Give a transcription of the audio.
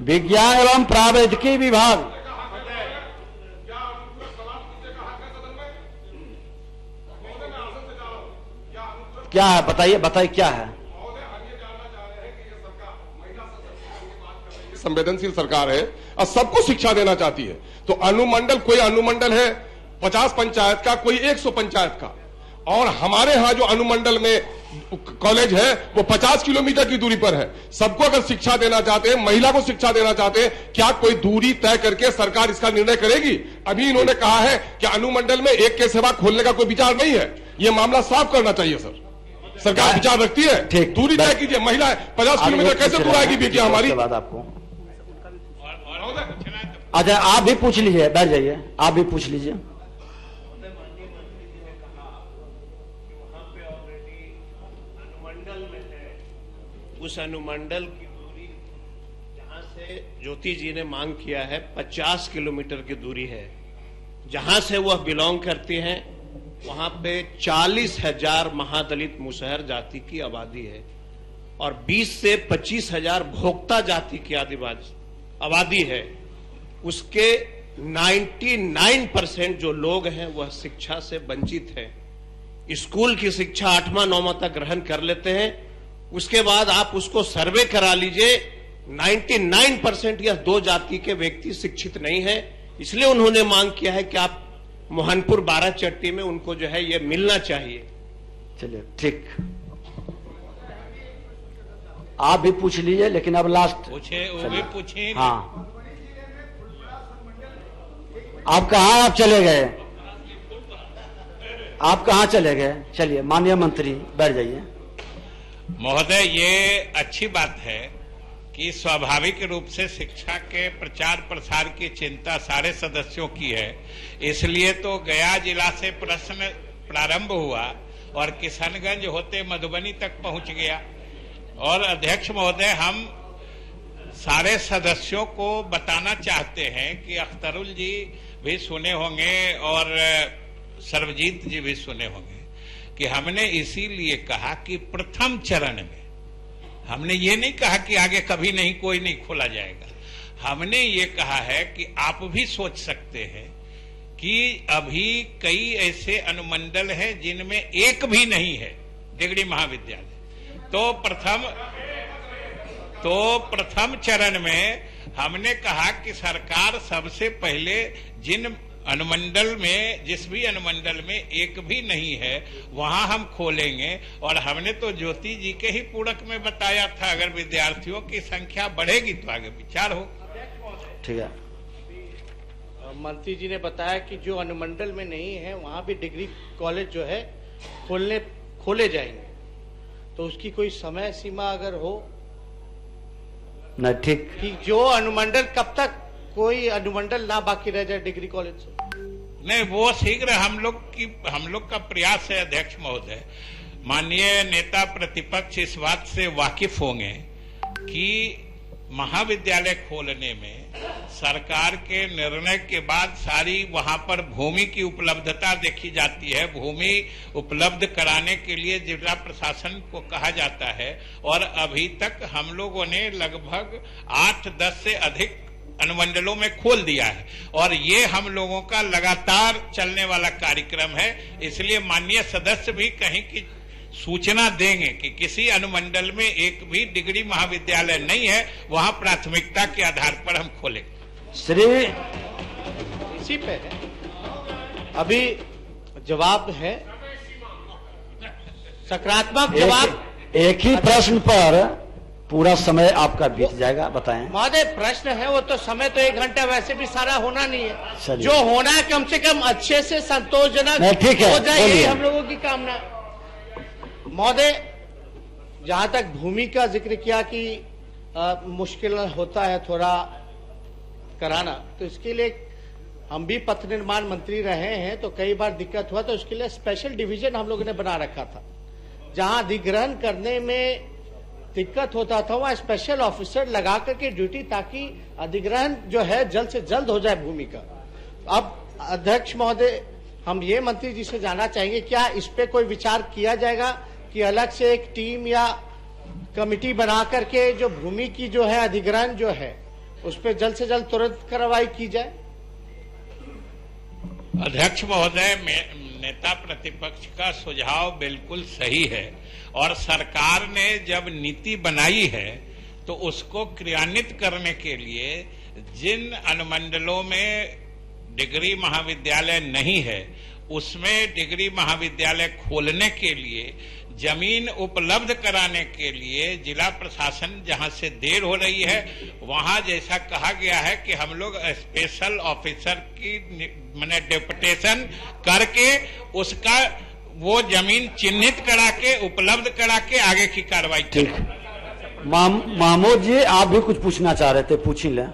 विज्ञान एवं प्रावैधिकी विभाग। क्या है बताइए, बताइए क्या है। संवेदनशील सरकार है और सबको शिक्षा देना चाहती है। तो अनुमंडल, कोई अनुमंडल है 50 पंचायत का, कोई 100 पंचायत का, और हमारे यहाँ जो अनुमंडल में कॉलेज है वो 50 किलोमीटर की दूरी पर है। सबको अगर शिक्षा देना चाहते हैं, महिला को शिक्षा देना चाहते हैं, क्या कोई दूरी तय करके सरकार इसका निर्णय करेगी? अभी इन्होंने कहा है कि अनुमंडल में एक के सेवा खोलने का कोई विचार नहीं है। ये मामला साफ करना चाहिए सर। सरकार विचार रखती है, दूरी तय कीजिए। महिला 50 किलोमीटर कैसे दूर आएगी बेटियां हमारी? बाद आपको अच्छा आप भी पूछ लीजिए, बैठ जाइए, आप भी पूछ लीजिए। उस अनुमंडल की दूरी जहां से ज्योति जी ने मांग किया है 50 किलोमीटर की दूरी है। जहां से वह बिलोंग करती हैं वहां पे 40,000 महादलित मुसहर जाति की आबादी है और 20 से 25,000 भोक्ता जाति की आबादी है। उसके 99% जो लोग हैं वह शिक्षा से वंचित हैं। स्कूल की शिक्षा 8वां 9वां तक ग्रहण कर लेते हैं, उसके बाद आप उसको सर्वे करा लीजिए, 99% या 2 जाति के व्यक्ति शिक्षित नहीं है। इसलिए उन्होंने मांग किया है कि आप मोहनपुर 12 चट्टी में उनको जो है ये मिलना चाहिए। चलिए ठीक, आप भी पूछ लीजिए, लेकिन अब लास्ट पूछे, वो भी पूछे। हाँ, आप कहाँ आप चले गए? आप कहाँ चले गए? चलिए माननीय मंत्री बैठ जाइए। महोदय, ये अच्छी बात है कि स्वाभाविक रूप से शिक्षा के प्रचार प्रसार की चिंता सारे सदस्यों की है। इसलिए तो गया जिला से प्रश्न प्रारंभ हुआ और किशनगंज होते मधुबनी तक पहुंच गया। और अध्यक्ष महोदय, हम सारे सदस्यों को बताना चाहते हैं कि अख्तरुल जी भी सुने होंगे और सर्वजीत जी भी सुने होंगे कि हमने इसीलिए कहा कि प्रथम चरण में, हमने ये नहीं कहा कि आगे कभी नहीं कोई नहीं खोला जाएगा। हमने ये कहा है कि आप भी सोच सकते हैं कि अभी कई ऐसे अनुमंडल हैं जिनमें एक भी नहीं है डिग्री महाविद्यालय। तो प्रथम चरण में हमने कहा कि सरकार सबसे पहले जिस भी अनुमंडल में एक भी नहीं है वहां हम खोलेंगे। और हमने तो ज्योति जी के ही पूरक में बताया था, अगर विद्यार्थियों की संख्या बढ़ेगी तो आगे विचार हो। ठीक है, मंत्री जी ने बताया कि जो अनुमंडल में नहीं है वहां भी डिग्री कॉलेज जो है खोले जाएंगे, तो उसकी कोई समय सीमा अगर हो नहीं ठीक, कि जो अनुमंडल कब तक कोई अनुमंडल ना बाकी रह जाए डिग्री कॉलेज से? नहीं, वो शीघ्र हम लोग का प्रयास है अध्यक्ष महोदय। माननीय नेता प्रतिपक्ष इस बात से वाकिफ होंगे कि महाविद्यालय खोलने में सरकार के निर्णय के बाद सारी वहां पर भूमि की उपलब्धता देखी जाती है। भूमि उपलब्ध कराने के लिए जिला प्रशासन को कहा जाता है और अभी तक हम लोगों ने लगभग 8-10 से अधिक अनुमंडलों में खोल दिया है और ये हम लोगों का लगातार चलने वाला कार्यक्रम है। इसलिए माननीय सदस्य भी कहीं की सूचना देंगे कि किसी अनुमंडल में एक भी डिग्री महाविद्यालय नहीं है, वहां प्राथमिकता के आधार पर हम खोलेंगे। श्री इसी पे है, अभी जवाब है सकारात्मक जवाब। एक ही प्रश्न पर पूरा समय आपका बीत जाएगा, बताएं। महोदय, प्रश्न है वो तो समय तो 1 घंटा वैसे भी सारा होना नहीं है। जो होना है कम से कम अच्छे से संतोषजनक हो जाए, यही हम लोगों की कामना। महोदय, जहां तक भूमि का जिक्र किया कि मुश्किल होता है थोड़ा कराना, तो इसके लिए हम भी पथ निर्माण मंत्री रहे हैं, तो कई बार दिक्कत हुआ, तो उसके लिए स्पेशल डिवीजन हम लोगों ने बना रखा था। जहां अधिग्रहण करने में दिक्कत होता था वहां स्पेशल ऑफिसर लगा करके ड्यूटी, ताकि अधिग्रहण जो है जल्द से जल्द हो जाए भूमि का। अब अध्यक्ष महोदय, हम ये मंत्री जी से जानना चाहेंगे, क्या इस पे कोई विचार किया जाएगा कि अलग से एक टीम या कमिटी बना करके जो भूमि की जो है अधिग्रहण जो है उस पर जल्द से जल्द तुरंत कार्रवाई की जाए। अध्यक्ष महोदय, नेता प्रतिपक्ष का सुझाव बिल्कुल सही है और सरकार ने जब नीति बनाई है तो उसको क्रियान्वित करने के लिए जिन अनुमंडलों में डिग्री महाविद्यालय नहीं है उसमें डिग्री महाविद्यालय खोलने के लिए जमीन उपलब्ध कराने के लिए जिला प्रशासन जहां से देर हो रही है वहां जैसा कहा गया है कि हम लोग स्पेशल ऑफिसर की मैंने डेपुटेशन करके उसका वो जमीन चिन्हित करा के उपलब्ध करा के आगे की कार्रवाई ठीक। महमूद जी, आप भी कुछ पूछना चाह रहे थे, पूछ ही लें।